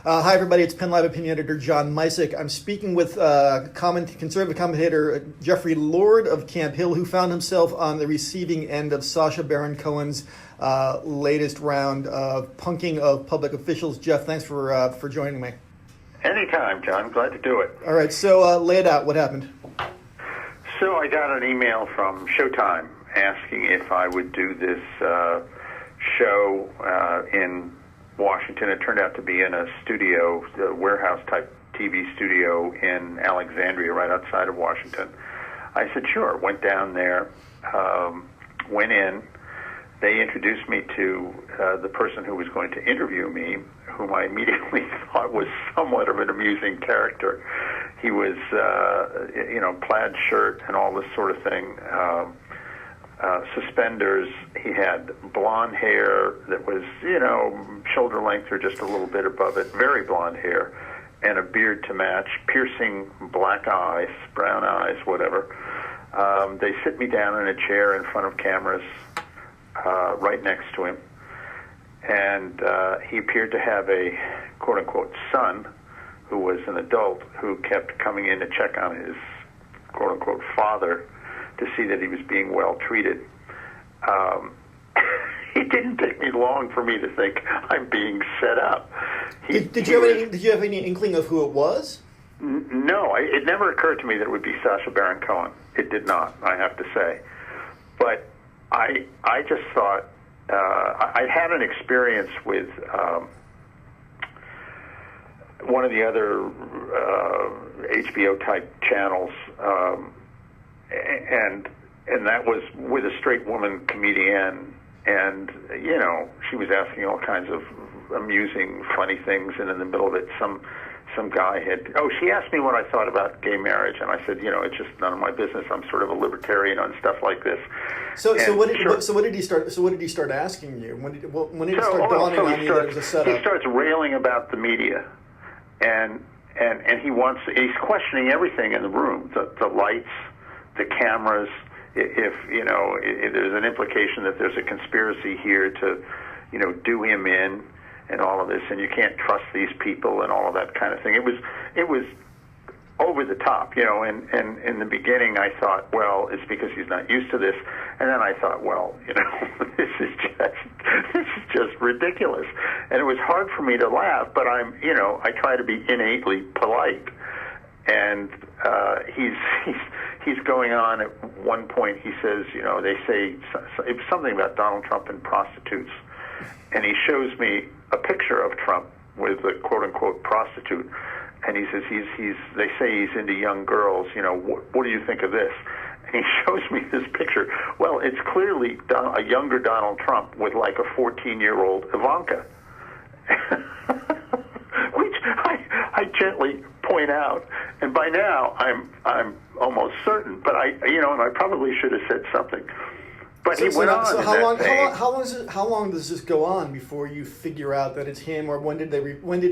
Hi, everybody. It's Penn Live opinion editor John Misick. I'm speaking with conservative commentator Jeffrey Lord of Camp Hill, who found himself on the receiving end of Sacha Baron Cohen's latest round of punking of public officials. Jeff, thanks for joining me. Anytime, John. Glad to do it. All right. So lay it out. What happened? So I got an email from Showtime asking if I would do this show in Washington. It turned out to be in a studio, a warehouse-type TV studio in Alexandria, right outside of Washington. I said, sure. Went down there, went in. They introduced me to the person who was going to interview me, whom I immediately thought was somewhat of an amusing character. He was, plaid shirt and all this sort of thing. Suspenders. He had blonde hair that was, shoulder length or just a little bit above it, very blonde hair, and a beard to match, piercing black eyes, brown eyes, whatever. They sit me down in a chair in front of cameras right next to him, and he appeared to have a quote-unquote son who was an adult who kept coming in to check on his quote-unquote father to see that he was being well treated. It didn't take me long for me to think I'm being set up. Did you have any inkling of who it was? No, it never occurred to me that it would be Sacha Baron Cohen. It did not, I have to say. But I just thought I'd had an experience with one of the other HBO type channels. And that was with a straight woman comedian, and she was asking all kinds of amusing, funny things, and in the middle of it, some guy she asked me what I thought about gay marriage, and I said, it's just none of my business. I'm sort of a libertarian on stuff like this. So what did he start asking you? When did it start dawning on you that it was a setup? He starts railing about the media, and he's questioning everything in the room, the lights, the cameras. If there's an implication that there's a conspiracy here to, do him in, and all of this, and you can't trust these people, and all of that kind of thing. It was over the top, And in the beginning, I thought, well, it's because he's not used to this, and then I thought, well, this is just ridiculous, and it was hard for me to laugh, but I try to be innately polite. And he's going on. At one point, he says, they say it was something about Donald Trump and prostitutes, and he shows me a picture of Trump with a quote unquote prostitute, and he says they say he's into young girls. What do you think of this? And he shows me this picture. Well, it's clearly a younger Donald Trump with like a 14-year-old Ivanka, which I gently point out. And by now, I'm almost certain, but and I probably should have said something. But he went on. So how long does this go on before you figure out that it's him, or when did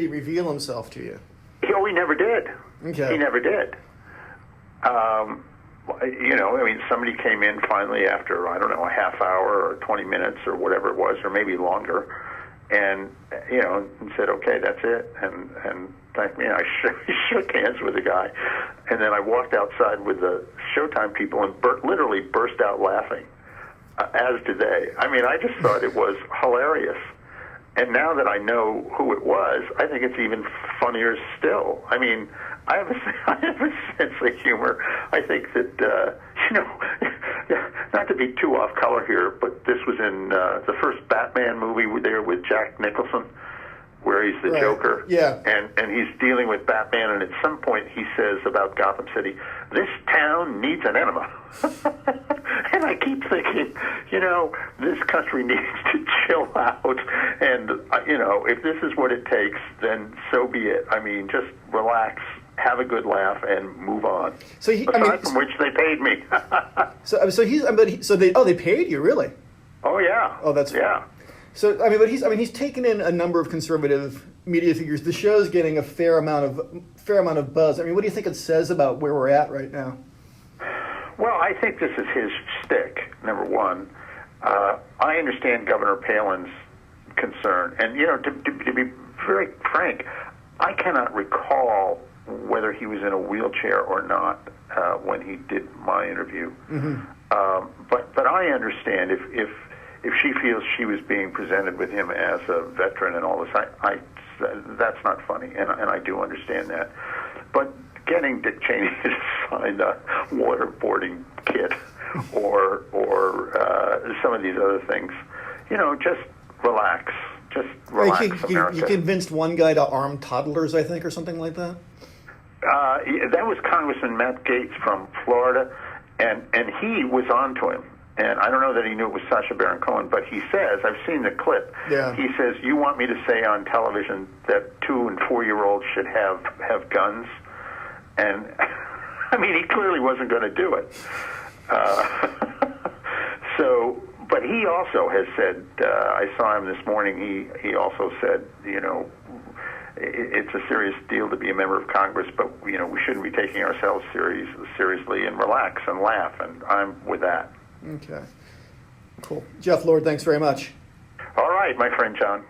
he reveal himself to you? He never did. Okay. He never did. Somebody came in finally after, I don't know, a half hour or 20 minutes or whatever it was, or maybe longer, and and said, okay, that's it, and thanked me. I shook hands with the guy, and then I walked outside with the Showtime people and literally burst out laughing, as did they. I just thought it was hilarious. And now that I know who it was, I think it's even funnier still. I have a sense of humor. I think that, not to be too off color here, but this was in the first Batman movie there with Jack Nicholson, where he's the Joker. Yeah. And he's dealing with Batman, and at some point he says about Gotham City, this town needs an enema. And I keep thinking, this country needs to chill out. And, if this is what it takes, then so be it. Just relax, have a good laugh, and move on. From which they paid me. They paid you, really? Oh, yeah. Oh, that's yeah. So he's taken in a number of conservative media figures. The show's getting a fair amount of buzz. What do you think it says about where we're at right now? Well, I think this is his shtick, number one. I understand Governor Palin's concern, and to be very frank, I cannot recall whether he was in a wheelchair or not when he did my interview. But I understand if she feels she was being presented with him as a veteran and all this, that's not funny, and I do understand that. But getting Dick Cheney to sign a waterboarding kit or some of these other things, just relax. Just relax, America. You convinced one guy to arm toddlers, I think, or something like that? That was Congressman Matt Gaetz from Florida, and he was on to him. And I don't know that he knew it was Sacha Baron Cohen, but he says, I've seen the clip, he says, you want me to say on television that 2- and 4-year-olds should have guns? And, I mean, he clearly wasn't going to do it. But he also has said, I saw him this morning, he also said, it's a serious deal to be a member of Congress, but, we shouldn't be taking ourselves seriously and relax and laugh, and I'm with that. Okay. Cool. Jeff Lord, thanks very much. All right, my friend John.